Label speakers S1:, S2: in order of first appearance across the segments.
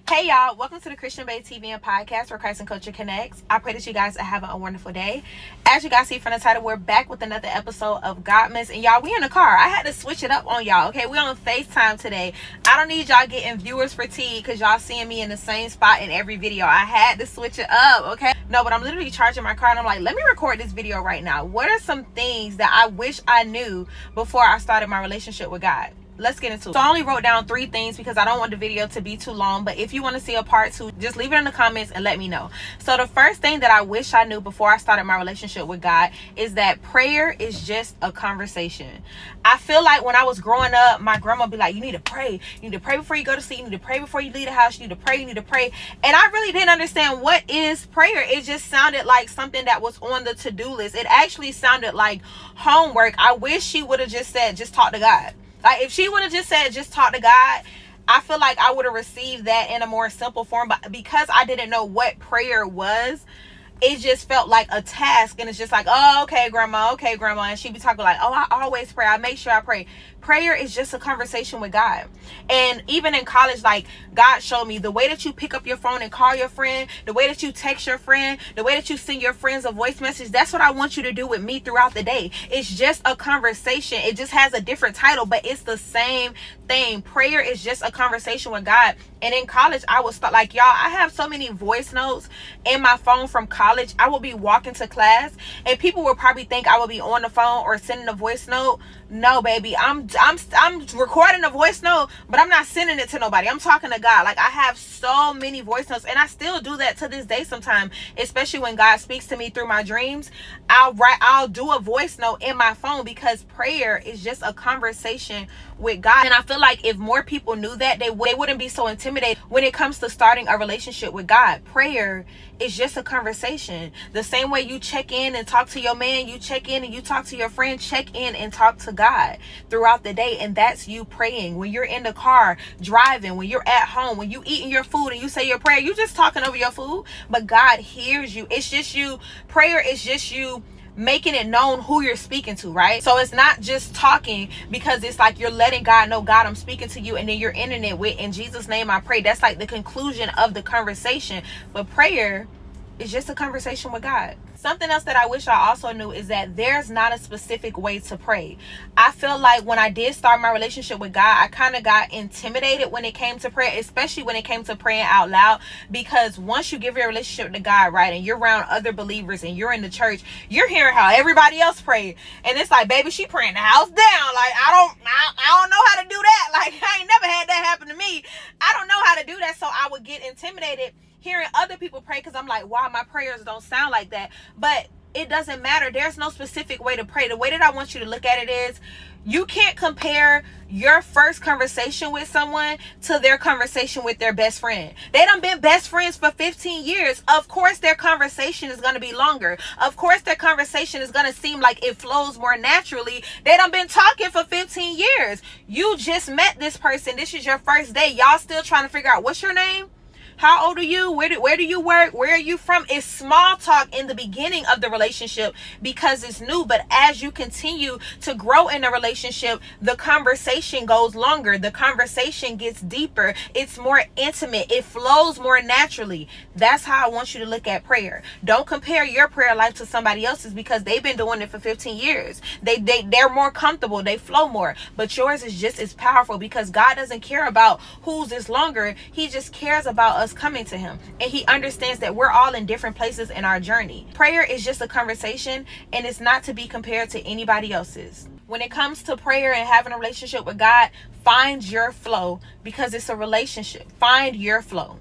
S1: Hey y'all, welcome to the Christian Bae TV and podcast where Christ and culture connects. I pray that you guys are having a wonderful day. As you guys see from the title, we're back with another episode of GODMAS. And y'all, we in the car. I had to switch it up on y'all, okay? We on FaceTime today. I don't need y'all getting viewers fatigue because y'all seeing me in the same spot in every video. I had to switch it up, okay? No, but I'm literally charging my car and I'm like, let me record this video right now. What are some things that I wish I knew before I started my relationship with God? Let's get into it. So I only wrote down 3 things because I don't want the video to be too long. But if you want to see a part 2, just leave it in the comments and let me know. So the first thing that I wish I knew before I started my relationship with God is that prayer is just a conversation. I feel like when I was growing up, my grandma would be like, you need to pray. You need to pray before you go to sleep. You need to pray before you leave the house. You need to pray. You need to pray. And I really didn't understand what is prayer. It just sounded like something that was on the to-do list. It actually sounded like homework. I wish she would have just said, just talk to God. Like, if she would have just said, just talk to God, I feel like I would have received that in a more simple form. But because I didn't know what prayer was, it just felt like a task. And it's just like, oh, okay, grandma. And she'd be talking like, oh, I always pray. I make sure I pray. Prayer is just a conversation with God. And even in college, like, God showed me the way that you pick up your phone and call your friend, the way that you text your friend, the way that you send your friends a voice message. That's what I want you to do with me throughout the day. It's just a conversation. It just has a different title, but it's the same thing. Prayer is just a conversation with God. And in college, I was like, y'all, I have so many voice notes in my phone from college. I will be walking to class and people will probably think I will be on the phone or sending a voice note. No, baby, I'm recording a voice note, but I'm not sending it to nobody. I'm talking to God. Like, I have so many voice notes, and I still do that to this day sometimes, especially when God speaks to me through my dreams. I'll do a voice note in my phone because prayer is just a conversation with God. And I feel like if more people knew that, they wouldn't be so intimidated when it comes to starting a relationship with God. Prayer is just a conversation. The same way you check in and talk to your man, you check in and you talk to your friend, check in and talk to God throughout the day. And that's you praying. When you're in the car driving, when you're at home, when you eating your food and you say your prayer, you just talking over your food, but God hears you. It's just you. Prayer is just you making it known who you're speaking to, right? So it's not just talking, because it's like you're letting God know, God, I'm speaking to you, and then you're ending it with, in Jesus' name I pray. That's like the conclusion of the conversation. But prayer is just a conversation with God. Something else that I wish I also knew is that there's not a specific way to pray. I feel like when I did start my relationship with God, I kind of got intimidated when it came to prayer, especially when it came to praying out loud. Because once you give your relationship to God, right, and you're around other believers and you're in the church, you're hearing how everybody else prayed. And it's like, baby, she praying the house down. Like, I don't know how to do that. Like, I ain't never had that happen to me. I don't know how to do that. So I would get intimidated hearing other people pray, because I'm like, wow, my prayers don't sound like that. But it doesn't matter. There's no specific way to pray. The way that I want you to look at it is, you can't compare your first conversation with someone to their conversation with their best friend. They done been best friends for 15 years. Of course, their conversation is going to be longer. Of course, their conversation is going to seem like it flows more naturally. They done been talking for 15 years. You just met this person. This is your first day. Y'all still trying to figure out, what's your name? How old are you? Where do you work? Where are you from? It's small talk in the beginning of the relationship because it's new. But as you continue to grow in a relationship, the conversation goes longer. The conversation gets deeper. It's more intimate. It flows more naturally. That's how I want you to look at prayer. Don't compare your prayer life to somebody else's because they've been doing it for 15 years. They're more comfortable. They flow more. But yours is just as powerful because God doesn't care about whose is longer. He just cares about us coming to him, and he understands that we're all in different places in our journey. Prayer is just a conversation, and it's not to be compared to anybody else's. When it comes to prayer and having a relationship with God, find your flow, because it's a relationship. Find your flow.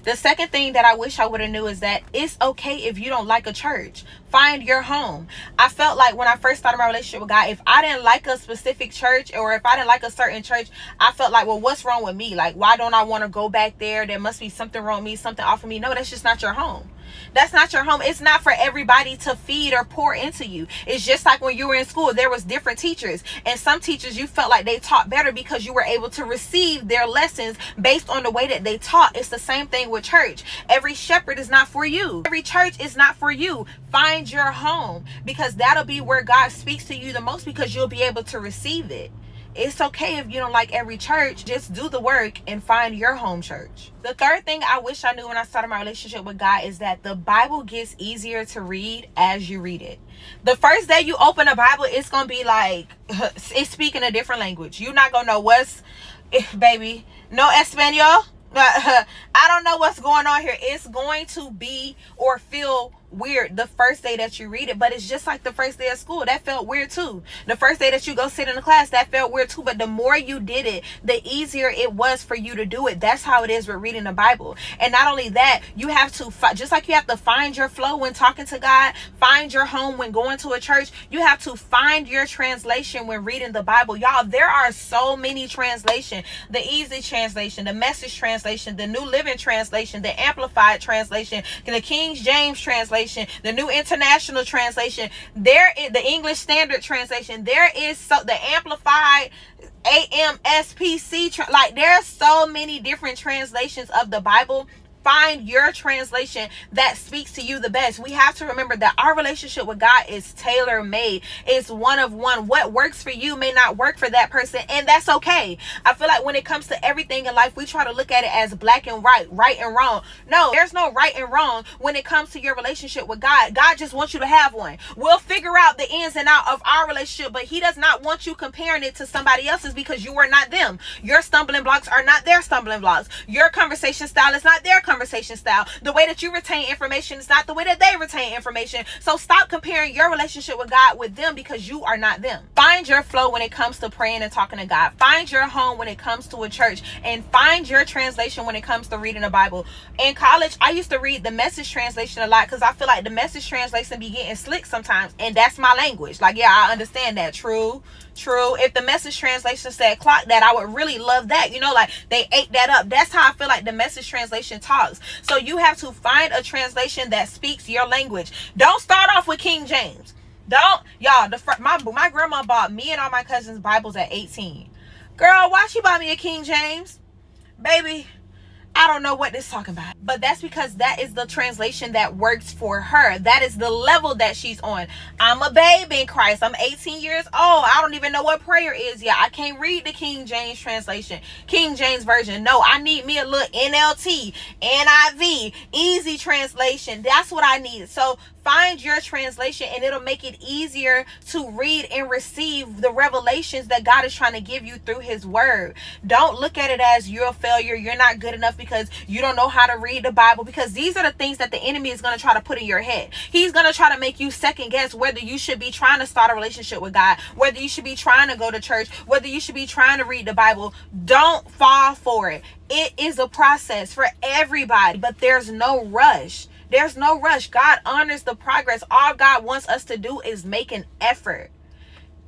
S1: The second thing that I wish I would have knew is that it's okay if you don't like a church. Find your home. I felt like when I first started my relationship with God, if I didn't like a specific church, or if I didn't like a certain church, I felt like, well, what's wrong with me? Like, why don't I want to go back there? There must be something wrong with me, something off of me. No, that's just not your home. That's not your home. It's not for everybody to feed or pour into you. It's just like when you were in school, there was different teachers, and some teachers you felt like they taught better because you were able to receive their lessons based on the way that they taught. It's the same thing with church. Every shepherd is not for you. Every church is not for you. Find your home, because that'll be where God speaks to you the most, because you'll be able to receive it. It's okay if you don't like every church. Just do the work and find your home church. The third thing I wish I knew when I started my relationship with God is that the Bible gets easier to read as you read it. The first day you open a Bible, it's going to be like, it's speaking a different language. You're not going to know what's, baby, no Espanol. I don't know what's going on here. It's going to be or feel weird the first day that you read it, but it's just like the first day of school. That felt weird too. The first day that you go sit in the class, that felt weird too. But the more you did it, the easier it was for you to do it. That's how it is with reading the Bible. And not only that, you have to just like you have to find your flow when talking to God, find your home when going to a church, you have to find your translation when reading the Bible. Y'all, there are so many translations. The Easy Translation, the Message Translation, the New Living Translation, the Amplified Translation, the King James Translation, the New International Translation, there is the English Standard Translation, there is the Amplified AMSPC, like there's so many different translations of the Bible. Find your translation that speaks to you the best. We have to remember that our relationship with God is tailor-made. It's one of one. What works for you may not work for that person, and that's okay. I feel like when it comes to everything in life, we try to look at it as black and white, right and wrong. No, there's no right and wrong when it comes to your relationship with God. God just wants you to have one. We'll figure out the ins and out of our relationship, but he does not want you comparing it to somebody else's, because you are not them. Your stumbling blocks are not their stumbling blocks. Your conversation style is not their conversation style. The way that you retain information is not the way that they retain information. So stop comparing your relationship with God with them, because you are not them. Find your flow when it comes to praying and talking to God. Find your home when it comes to a church, and find your translation when it comes to reading the Bible. In college, I used to read the Message translation a lot, because I feel like the Message translation be getting slick sometimes, and that's my language. Like, yeah, I understand that. True. If the Message translation said clock that, I would really love that. You know, like they ate that up. That's how I feel like the Message translation talks. So you have to find a translation that speaks your language. Don't start off with King James. Don't, y'all. My grandma bought me and all my cousins Bibles at 18. Girl, why she bought me a King James? Baby, I don't know what this is talking about. But that's because that is the translation that works for her. That is the level that she's on. I'm a babe in Christ. I'm 18 years old. I don't even know what prayer is yet. I can't read the King James translation, King James version. No, I need me a little NLT, NIV, easy translation. That's what I need. So find your translation, and it'll make it easier to read and receive the revelations that God is trying to give you through his word. Don't look at it as you're a failure, you're not good enough because you don't know how to read the Bible, because these are the things that the enemy is going to try to put in your head. He's going to try to make you second guess whether you should be trying to start a relationship with God, whether you should be trying to go to church, whether you should be trying to read the Bible. Don't fall for it. It is a process for everybody, but there's no rush. There's no rush. God honors the progress. All God wants us to do is make an effort.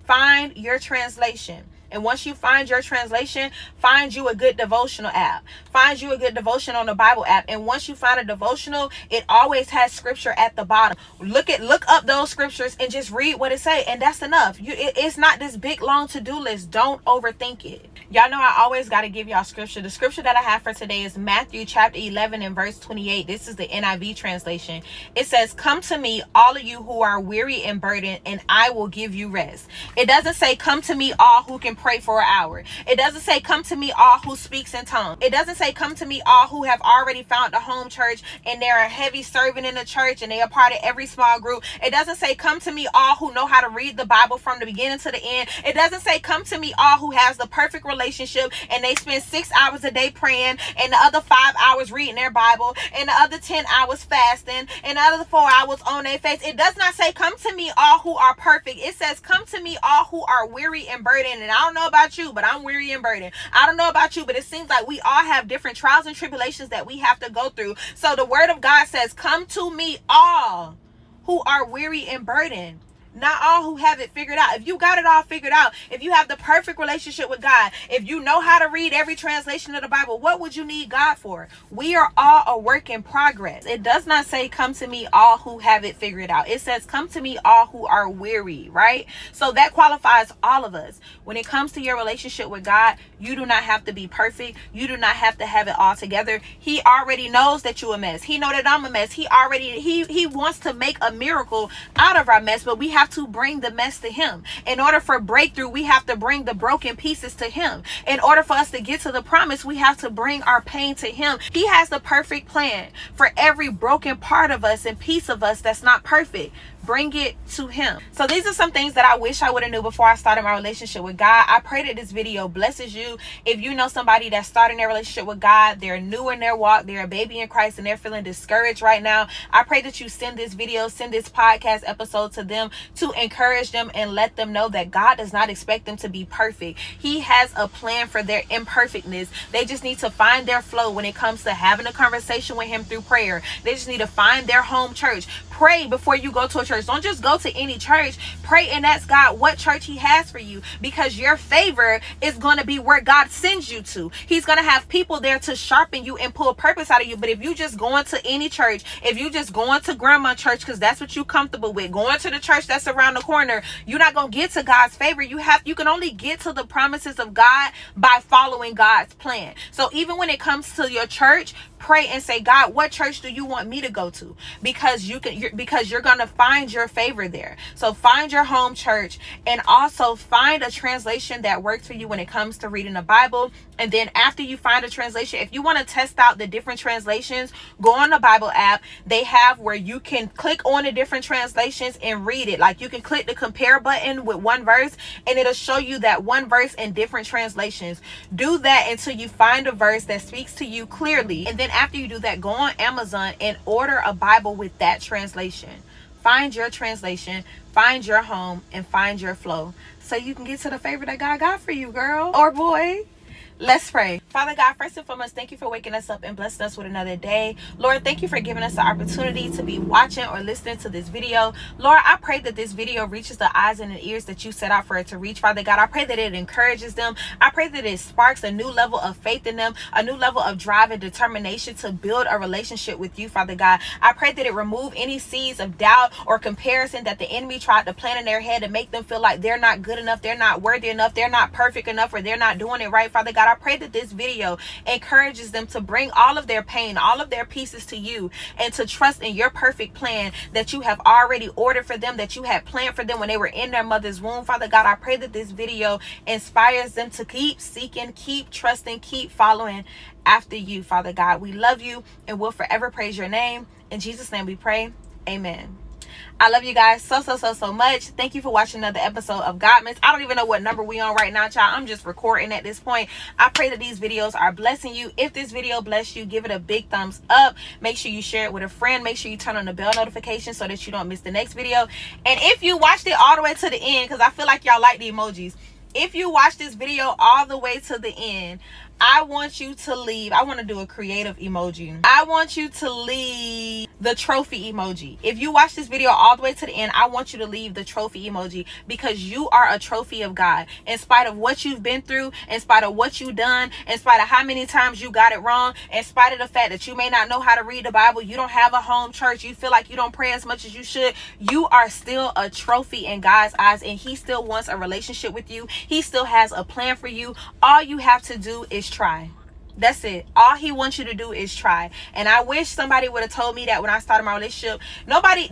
S1: Find your translation. And once you find your translation, find you a good devotional app. Find you a good devotion on the Bible app. And once you find a devotional, it always has scripture at the bottom. Look up those scriptures and just read what it say, and that's enough. It's not this big long to-do list. Don't overthink it. Y'all know I always got to give y'all scripture. The scripture that I have for today is Matthew chapter 11 and verse 28. This is the NIV translation. It says, "Come to me, all of you who are weary and burdened, and I will give you rest." It doesn't say, "Come to me, all who can pray for an hour." It doesn't say, "Come to me, all who speaks in tongues." It doesn't say, "Come to me, all who have already found a home church and they're a heavy servant in the church and they are part of every small group." It doesn't say, "Come to me, all who know how to read the Bible from the beginning to the end." It doesn't say, "Come to me, all who has the perfect relationship and they spend 6 hours a day praying and the other 5 hours reading their Bible and the other 10 hours fasting and the other 4 hours on their face." It does not say, "Come to me, all who are perfect." It says, "Come to me, all who are weary and burdened." And I don't know about you, but I'm weary and burdened. I don't know about you, but it seems like we all have different trials and tribulations that we have to go through. So the word of God says, "Come to me, all who are weary and burdened." Not all who have it figured out. If you got it all figured out, if you have the perfect relationship with God, if you know how to read every translation of the Bible, what would you need God for? We are all a work in progress. It does not say, "Come to me, all who have it figured out." It says, "Come to me, all who are weary," right? So that qualifies all of us. When it comes to your relationship with God, you do not have to be perfect. You do not have to have it all together. He already knows that you're a mess. He knows that I'm a mess. He wants to make a miracle out of our mess, but we have have to bring the mess to him. In order for breakthrough, we have to bring the broken pieces to him. In order for us to get to the promise, we have to bring our pain to him. He has the perfect plan for every broken part of us and piece of us that's not perfect. Bring it to him. So these are some things that I wish I would have knew before I started my relationship with God. I pray that this video blesses you. If you know somebody that's starting their relationship with God, they're new in their walk, they're a baby in Christ, and they're feeling discouraged right now, I pray that you send this video, send this podcast episode to them to encourage them and let them know that God does not expect them to be perfect. He has a plan for their imperfectness. They just need to find their flow when it comes to having a conversation with him through prayer. They just need to find their home church. Pray before you go to a church. Don't just go to any church. Pray and ask God what church he has for you, because your favor is going to be where God sends you to. He's going to have people there to sharpen you and pull purpose out of you. But if you just going to any church, if you just going to grandma church because that's what you're comfortable with, going to the church that's around the corner, you're not going to get to God's favor. You can only get to the promises of God by following God's plan. So even when it comes to your church, pray and say, God, what church do you want me to go to? Because you're going to find your favor there. So find your home church, and also find a translation that works for you when it comes to reading the Bible. And then after you find a translation, if you want to test out the different translations, go on the Bible app. They have where you can click on the different translations and read it. Like, you can click the compare button with one verse and it'll show you that one verse in different translations. Do that until you find a verse that speaks to you clearly. And then after you do that, go on Amazon and order a Bible with that translation. Find your translation, find your home, and find your flow, so you can get to the favor that God got for you, girl or boy. Let's pray. Father God, first and foremost, thank you for waking us up and blessing us with another day. Lord, thank you for giving us the opportunity to be watching or listening to this video. Lord, I pray that this video reaches the eyes and the ears that you set out for it to reach, Father God. I pray that it encourages them. I pray that it sparks a new level of faith in them, a new level of drive and determination to build a relationship with you, Father God. I pray that it remove any seeds of doubt or comparison that the enemy tried to plant in their head to make them feel like they're not good enough, they're not worthy enough, they're not perfect enough, or they're not doing it right, Father God. I pray that this video encourages them to bring all of their pain, all of their pieces to you, and to trust in your perfect plan that you have already ordered for them, that you had planned for them when they were in their mother's womb. Father God, I pray that this video inspires them to keep seeking, keep trusting, keep following after you, Father God. We love you and will forever praise your name. In Jesus' name we pray. Amen. I love you guys so much. Thank you for watching another episode of GODMAS. I don't even know what number we on right now, child. I'm just recording at this point. I pray that these videos are blessing you. If this video blessed you, give it a big thumbs up. Make sure you share it with a friend. Make sure you turn on the bell notification so that you don't miss the next video. And if you watched it all the way to the end, because I feel like y'all like the emojis, if you watch this video all the way to the end, I want you to leave. I want to do a creative emoji. I want you to leave the trophy emoji. If you watch this video all the way to the end, I want you to leave the trophy emoji, because you are a trophy of God. In spite of what you've been through, in spite of what you've done, in spite of how many times you got it wrong, in spite of the fact that you may not know how to read the Bible, you don't have a home church, you feel like you don't pray as much as you should, you are still a trophy in God's eyes, and he still wants a relationship with you. He still has a plan for you. All you have to do is try. That's it. All he wants you to do is try. And I wish somebody would have told me that when I started my relationship. Nobody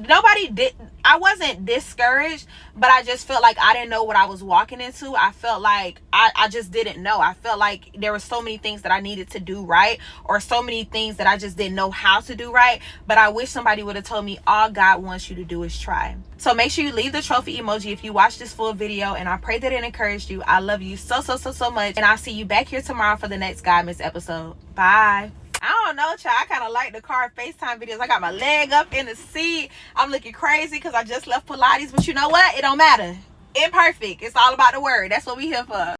S1: did. I wasn't discouraged, but I just felt like I didn't know what I was walking into. I felt like I just didn't know. I felt like there were so many things that I needed to do right, or so many things that I just didn't know how to do right. But I wish somebody would have told me all God wants you to do is try. So make sure you leave the trophy emoji if you watch this full video, and I pray that it encouraged you. I love you so much, and I'll see you back here tomorrow for the next GODMAS episode. Bye. I don't know, child. I kind of like the car FaceTime videos. I got my leg up in the seat. I'm looking crazy because I just left Pilates, but you know what? It don't matter. Imperfect. It's all about the word. That's what we here for.